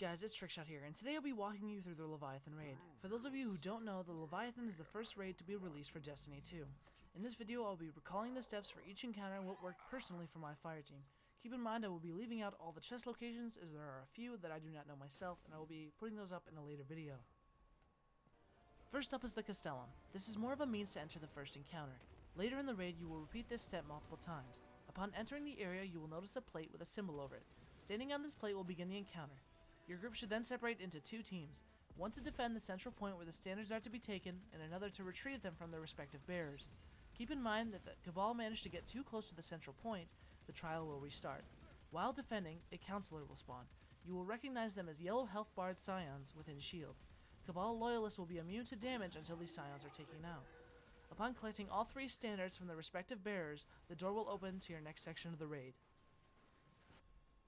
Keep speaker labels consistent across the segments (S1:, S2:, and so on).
S1: guys, it's Trickshot here, and today I'll be walking you through the Leviathan raid. For those of you who don't know, the Leviathan is the first raid to be released for Destiny 2. In this video, I'll be recalling the steps for each encounter and what worked personally for my fire team. Keep in mind I will be leaving out all the chest locations, as there are a few that I do not know myself, and I will be putting those up in a later video. First up is the Castella. This is more of a means to enter the first encounter. Later in the raid, you will repeat this step multiple times. Upon entering the area, you will notice a plate with a symbol over it. Standing on this plate will begin the encounter. Your group should then separate into two teams, one to defend the central point where the standards are to be taken, and another to retrieve them from their respective bearers. Keep in mind that if the Cabal manage to get too close to the central point, the trial will restart. While defending, a counselor will spawn. You will recognize them as yellow health barred scions within shields. Cabal loyalists will be immune to damage until these scions are taken out. Upon collecting all three standards from their respective bearers, the door will open to your next section of the raid.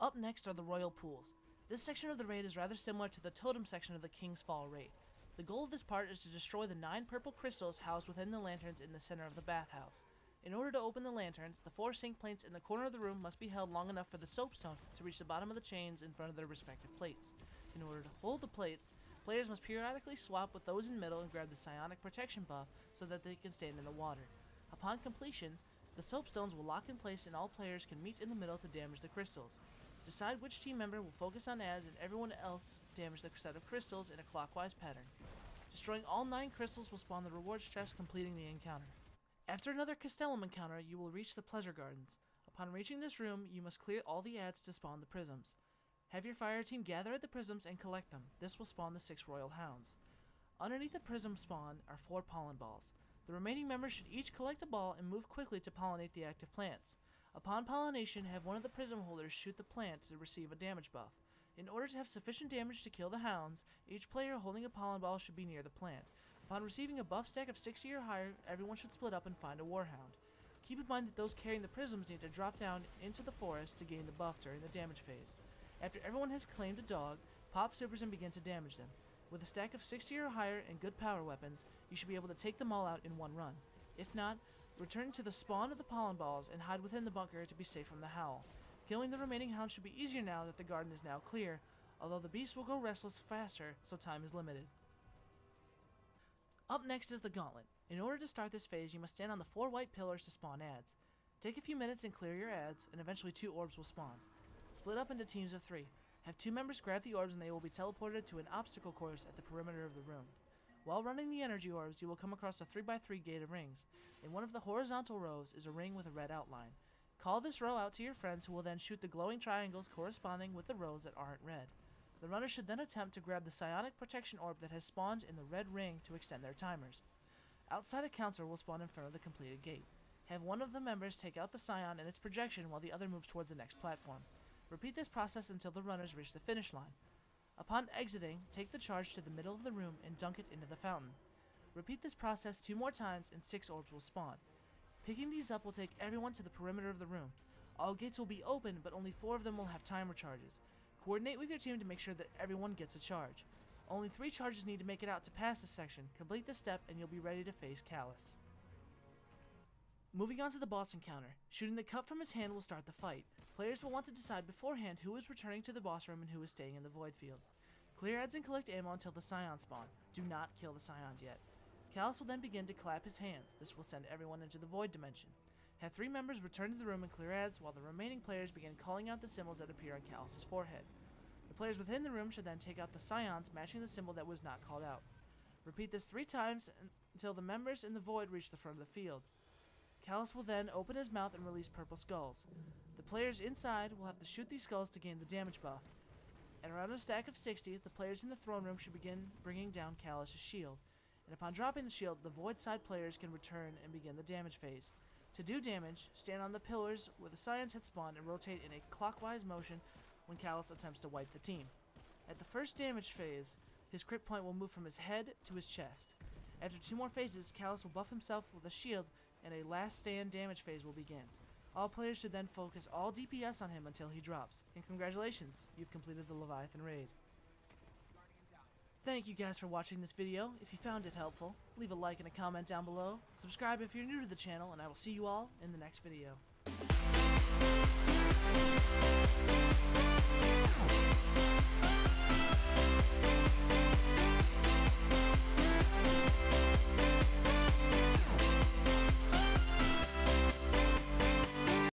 S1: Up next are the Royal Pools. This section of the raid is rather similar to the Totem section of the King's Fall raid. The goal of this part is to destroy the 9 purple crystals housed within the lanterns in the center of the bathhouse. In order to open the lanterns, the 4 sink plates in the corner of the room must be held long enough for the soapstone to reach the bottom of the chains in front of their respective plates. In order to hold the plates, players must periodically swap with those in the middle and grab the psionic protection buff so that they can stand in the water. Upon completion, the soapstones will lock in place and all players can meet in the middle to damage the crystals. Decide which team member will focus on ads and everyone else damage the set of crystals in a clockwise pattern. Destroying all 9 crystals will spawn the rewards chest, completing the encounter. After another Castellum encounter, you will reach the Pleasure Gardens. Upon reaching this room, you must clear all the ads to spawn the prisms. Have your fire team gather at the prisms and collect them. This will spawn the 6 Royal Hounds. Underneath the prism spawn are 4 pollen balls. The remaining members should each collect a ball and move quickly to pollinate the active plants. Upon pollination, have one of the prism holders shoot the plant to receive a damage buff. In order to have sufficient damage to kill the hounds, each player holding a pollen ball should be near the plant. Upon receiving a buff stack of 60 or higher, everyone should split up and find a warhound. Keep in mind that those carrying the prisms need to drop down into the forest to gain the buff during the damage phase. After everyone has claimed a dog, pop supers and begin to damage them. With a stack of 60 or higher and good power weapons, you should be able to take them all out in one run. If not, return to the spawn of the pollen balls and hide within the bunker to be safe from the howl. Killing the remaining hounds should be easier now that the garden is now clear, although the beast will go restless faster, so time is limited. Up next is the Gauntlet. In order to start this phase, you must stand on the 4 white pillars to spawn ads. Take a few minutes and clear your ads, and eventually 2 orbs will spawn. Split up into teams of 3. Have 2 members grab the orbs and they will be teleported to an obstacle course at the perimeter of the room. While running the energy orbs, you will come across a 3x3 gate of rings. In one of the horizontal rows is a ring with a red outline. Call this row out to your friends who will then shoot the glowing triangles corresponding with the rows that aren't red. The runner should then attempt to grab the psionic protection orb that has spawned in the red ring to extend their timers. Outside, a counselor will spawn in front of the completed gate. Have one of the members take out the scion and its projection while the other moves towards the next platform. Repeat this process until the runners reach the finish line. Upon exiting, take the charge to the middle of the room and dunk it into the fountain. Repeat this process 2 more times and 6 orbs will spawn. Picking these up will take everyone to the perimeter of the room. All gates will be open, but only 4 of them will have timer charges. Coordinate with your team to make sure that everyone gets a charge. Only 3 charges need to make it out to pass this section. Complete this step and you'll be ready to face Callus. Moving on to the boss encounter. Shooting the cup from his hand will start the fight. Players will want to decide beforehand who is returning to the boss room and who is staying in the void field. Clear ads and collect ammo until the scions spawn. Do not kill the scions yet. Callus will then begin to clap his hands. This will send everyone into the void dimension. Have 3 members return to the room and clear ads while the remaining players begin calling out the symbols that appear on Callus's forehead. The players within the room should then take out the scions matching the symbol that was not called out. Repeat this 3 times until the members in the void reach the front of the field. Callus will then open his mouth and release purple skulls. The players inside will have to shoot these skulls to gain the damage buff. At around a stack of 60, the players in the throne room should begin bringing down Callus's shield. And upon dropping the shield, the void side players can return and begin the damage phase. To do damage, stand on the pillars where the scions had spawned and rotate in a clockwise motion when Callus attempts to wipe the team. At the first damage phase, his crit point will move from his head to his chest. After 2 more phases, Callus will buff himself with a shield and a last stand damage phase will begin. All players should then focus all DPS on him until he drops. And congratulations, you've completed the Leviathan raid. Thank you guys for watching this video. If you found it helpful, leave a like and a comment down below. Subscribe if you're new to the channel, and I will see you all in the next video.